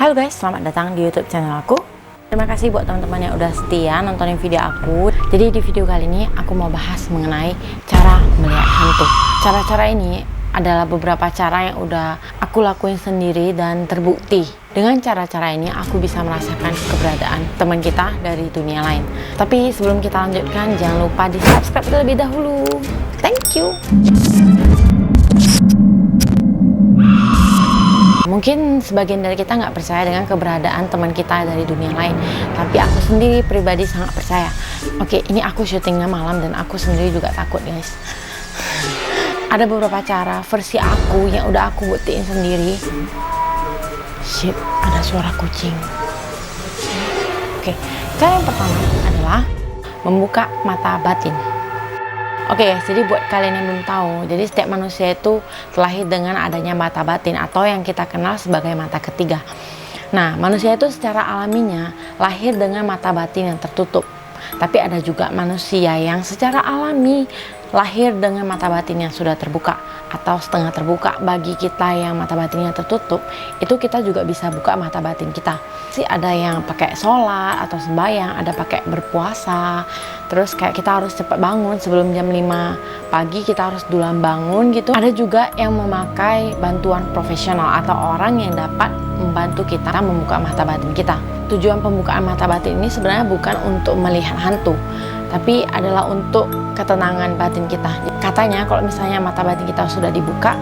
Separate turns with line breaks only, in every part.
Halo guys, selamat datang di YouTube channel aku. Terima kasih buat teman-teman yang udah setia nontonin video aku. Jadi di video kali ini aku mau bahas mengenai cara melihat hantu. Cara-cara ini adalah beberapa cara yang udah aku lakuin sendiri dan terbukti. Dengan cara-cara ini aku bisa merasakan keberadaan teman kita dari dunia lain. Tapi sebelum kita lanjutkan, jangan lupa di subscribe terlebih dahulu. Thank you. Mungkin sebagian dari kita nggak percaya dengan keberadaan teman kita dari dunia lain, tapi aku sendiri pribadi sangat percaya. Oke, ini aku syutingnya malam dan aku sendiri juga takut guys. Ada beberapa cara versi aku yang udah aku buktiin sendiri. Shit, ada suara kucing. Oke, cara yang pertama adalah membuka mata batin. Oke, jadi buat kalian yang belum tahu, jadi setiap manusia itu terlahir dengan adanya mata batin atau yang kita kenal sebagai mata ketiga. Nah, manusia itu secara alaminya lahir dengan mata batin yang tertutup. Tapi ada juga manusia yang secara alami lahir dengan mata batin yang sudah terbuka atau setengah terbuka. Bagi kita yang mata batinnya tertutup, itu kita juga bisa buka mata batin kita. Ada yang pakai sholat atau sembahyang, ada pakai berpuasa. Terus kayak kita harus cepat bangun sebelum jam 5 pagi, kita harus duluan bangun gitu. Ada juga yang memakai bantuan profesional atau orang yang dapat membantu kita membuka mata batin kita. Tujuan pembukaan mata batin ini sebenarnya bukan untuk melihat hantu, tapi adalah untuk ketenangan batin kita. Katanya kalau misalnya mata batin kita sudah dibuka,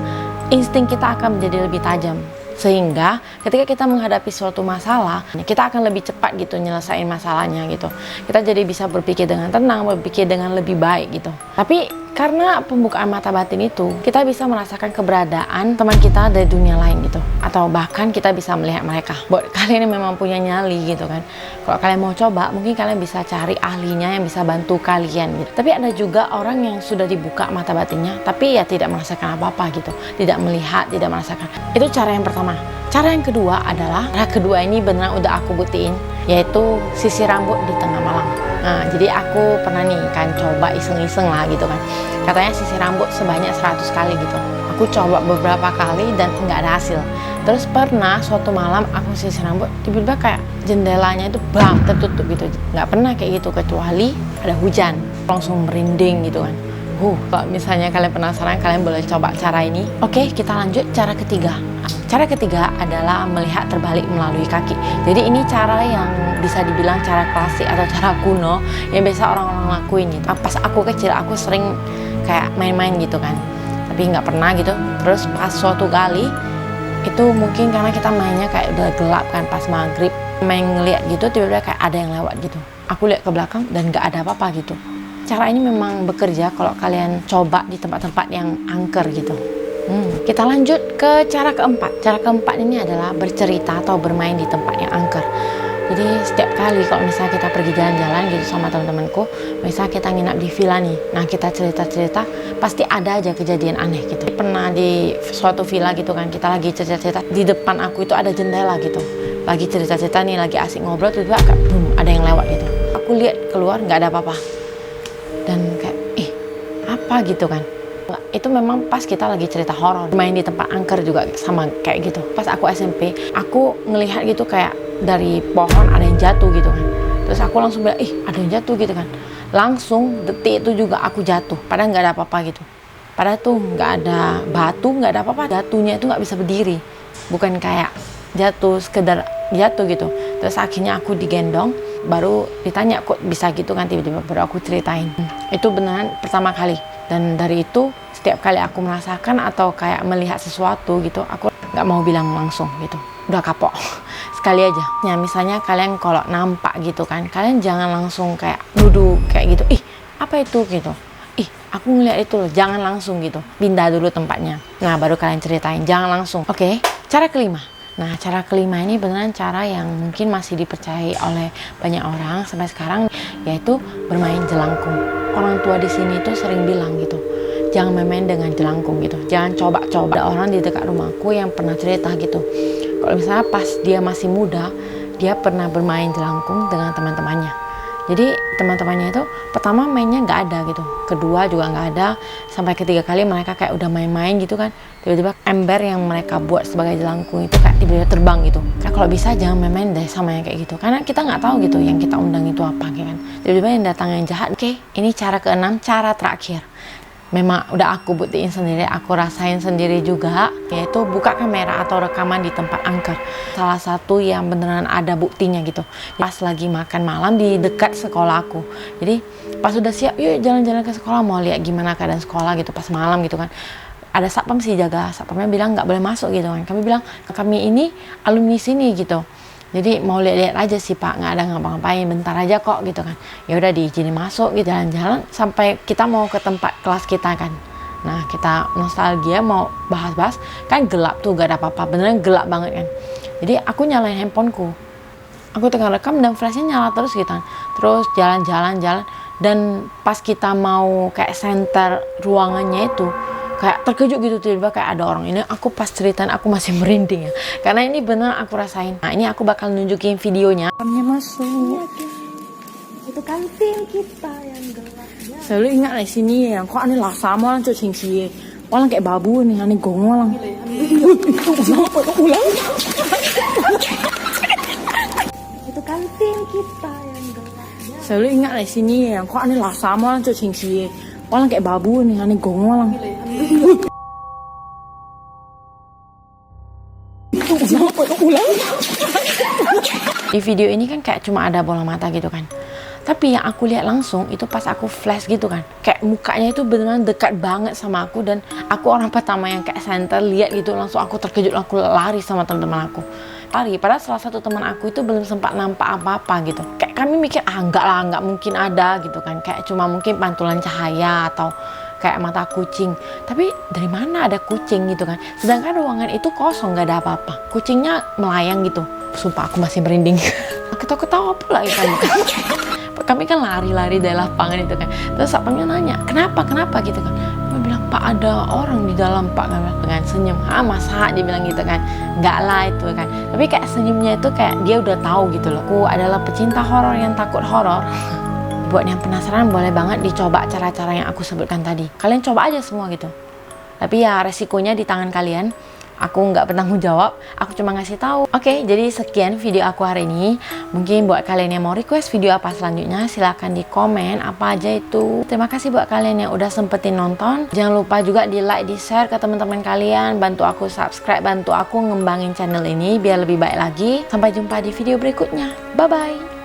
insting kita akan menjadi lebih tajam. Sehingga ketika kita menghadapi suatu masalah, kita akan lebih cepat gitu nyelesain masalahnya gitu. Kita jadi bisa berpikir dengan tenang, berpikir dengan lebih baik gitu. Tapi karena pembukaan mata batin itu, kita bisa merasakan keberadaan teman kita dari dunia lain gitu. Atau bahkan kita bisa melihat mereka. Buat kalian yang memang punya nyali gitu kan, kalau kalian mau coba, mungkin kalian bisa cari ahlinya yang bisa bantu kalian gitu. Tapi ada juga orang yang sudah dibuka mata batinnya, tapi ya tidak merasakan apa-apa gitu. Tidak melihat, tidak merasakan. Itu cara yang pertama. Cara yang kedua adalah, ini benar udah aku buktiin, yaitu sisir rambut di tengah malam. Nah, jadi aku pernah nih kan coba iseng-iseng lah gitu kan. Katanya sisir rambut sebanyak 100 kali gitu. Aku coba beberapa kali dan nggak ada hasil. Terus pernah suatu malam aku sisir rambut, tiba-tiba kayak jendelanya itu bam tertutup gitu. Nggak pernah kayak gitu kecuali ada hujan, langsung merinding gitu kan. Kalau misalnya kalian penasaran, kalian boleh coba cara ini. Oke, kita lanjut cara ketiga. Cara ketiga adalah melihat terbalik melalui kaki. Jadi ini cara yang bisa dibilang cara klasik atau cara kuno yang biasa orang-orang lakuin gitu. Pas aku kecil, aku sering kayak main-main gitu kan, tapi nggak pernah gitu. Terus pas suatu kali, itu mungkin karena kita mainnya kayak udah gelap kan, pas maghrib main ngeliat gitu, tiba-tiba kayak ada yang lewat gitu. Aku lihat ke belakang dan nggak ada apa-apa gitu. Cara ini memang bekerja kalau kalian coba di tempat-tempat yang angker gitu. Kita lanjut ke cara keempat. Cara keempat ini adalah bercerita atau bermain di tempat yang angker. Jadi setiap kali kalau misalnya kita pergi jalan-jalan gitu sama teman-temanku, misalnya kita nginap di villa nih, nah kita cerita-cerita, pasti ada aja kejadian aneh gitu. Pernah di suatu villa gitu kan, kita lagi cerita-cerita, di depan aku itu ada jendela gitu. Lagi cerita-cerita nih, lagi asik ngobrol, tiba-tiba ada yang lewat gitu. Aku lihat keluar, nggak ada apa-apa. Dan kayak, apa gitu kan. Itu memang pas kita lagi cerita horor, main di tempat angker juga sama kayak gitu. Pas aku SMP, aku ngelihat gitu kayak dari pohon ada yang jatuh gitu kan. Terus aku langsung bilang, ada yang jatuh gitu kan. Langsung detik itu juga aku jatuh, padahal nggak ada apa-apa gitu. Padahal tuh nggak ada batu, nggak ada apa-apa. Jatuhnya itu nggak bisa berdiri, bukan kayak jatuh sekedar jatuh gitu. Terus akhirnya aku digendong, baru ditanya kok bisa gitu kan, tiba-tiba baru aku ceritain. Itu beneran pertama kali. Dan dari itu setiap kali aku merasakan atau kayak melihat sesuatu gitu, aku nggak mau bilang langsung gitu, udah kapok sekali aja. Ya misalnya kalian kalau nampak gitu kan, kalian jangan langsung kayak nuduh kayak gitu, apa itu gitu, aku ngeliat itu loh, jangan langsung gitu, pindah dulu tempatnya. Nah baru kalian ceritain, jangan langsung. Oke, cara kelima. Nah, cara kelima ini beneran cara yang mungkin masih dipercayai oleh banyak orang sampai sekarang, yaitu bermain jelangkung. Orang tua di sini tuh sering bilang gitu, jangan main-main dengan jelangkung gitu. Jangan coba-coba. Ada orang di dekat rumahku yang pernah cerita gitu. Kalau misalnya pas dia masih muda, dia pernah bermain jelangkung dengan teman-temannya. Jadi teman-temannya itu pertama mainnya nggak ada gitu, kedua juga nggak ada, sampai ketiga kali mereka kayak udah main-main gitu kan, tiba-tiba ember yang mereka buat sebagai jelangkung itu kayak tiba-tiba terbang gitu. Kayak kalau bisa jangan main-main deh sama yang kayak gitu, karena kita nggak tahu gitu yang kita undang itu apa kan. Tiba-tiba yang datang yang jahat. Oke, ini cara keenam, cara terakhir. Memang udah aku buktiin sendiri, aku rasain sendiri juga, yaitu buka kamera atau rekaman di tempat angker. Salah satu yang beneran ada buktinya gitu, pas lagi makan malam di dekat sekolah aku. Jadi pas udah siap, yuk jalan-jalan ke sekolah, mau lihat gimana keadaan sekolah gitu pas malam gitu kan. Ada satpam sih jaga, satpamnya bilang nggak boleh masuk gitu kan. Kami bilang kami ini alumni sini gitu, jadi mau lihat-lihat aja sih Pak, nggak ada ngapa-ngapain, bentar aja kok gitu kan. Ya udah diizinin masuk gitu, jalan-jalan sampai kita mau ke tempat kelas kita kan. Nah kita nostalgia mau bahas-bahas, kan gelap tuh, gak ada apa-apa, beneran gelap banget kan. Jadi aku nyalain handphoneku, aku tengah rekam dan flashnya nyala terus gitu kan. Terus jalan-jalan dan pas kita mau kayak center ruangannya itu, kayak terkejut gitu, tiba-tiba kayak ada orang. Ini aku pas ceritain aku masih merinding ya, karena ini bener aku rasain. Nah ini aku bakal nunjukin videonya.
Kamnya masuk.
Itu kantin kita yang gelapnya.
Selalu ingat lah sini yang kok aneh lah sama orang cocing sih. Orang kayak babu nih, aneh gongol orang. Ulang.
Itu kantin kita yang gelapnya.
Selalu ingat lah sini yang kok aneh lah sama orang cocing sih. Orang kayak babu nih, aneh gongol orang. Ulang.
Di video ini kan kayak cuma ada bola mata gitu kan, tapi yang aku lihat langsung itu pas aku flash gitu kan, kayak mukanya itu beneran dekat banget sama aku, dan aku orang pertama yang kayak center lihat gitu, langsung aku terkejut, aku lari sama teman-teman aku. Lari, padahal salah satu teman aku itu belum sempat nampak apa-apa gitu. Kayak kami mikir, enggak lah, enggak mungkin ada gitu kan, kayak cuma mungkin pantulan cahaya atau kayak mata kucing. Tapi dari mana ada kucing gitu kan, sedangkan ruangan itu kosong, nggak ada apa-apa, kucingnya melayang gitu. Sumpah aku masih merinding. Ketawa-ketawa pula ya kan. Kami kan lari-lari dari lapangan itu kan, terus satpamnya nanya kenapa gitu kan. Dia bilang, Pak ada orang di dalam Pak, dengan senyum. Masa dia bilang gitu kan, enggak lah itu kan. Tapi kayak senyumnya itu kayak dia udah tahu gitu loh, aku adalah pecinta horor yang takut horor. Buat yang penasaran boleh banget dicoba cara-cara yang aku sebutkan tadi. Kalian coba aja semua gitu. Tapi ya resikonya di tangan kalian. Aku nggak bertanggung jawab, aku cuma ngasih tahu. Oke, jadi sekian video aku hari ini. Mungkin buat kalian yang mau request video apa selanjutnya, silahkan di komen apa aja itu. Terima kasih buat kalian yang udah sempetin nonton. Jangan lupa juga di like, di share ke teman-teman kalian. Bantu aku subscribe, bantu aku ngembangin channel ini biar lebih baik lagi. Sampai jumpa di video berikutnya. Bye-bye.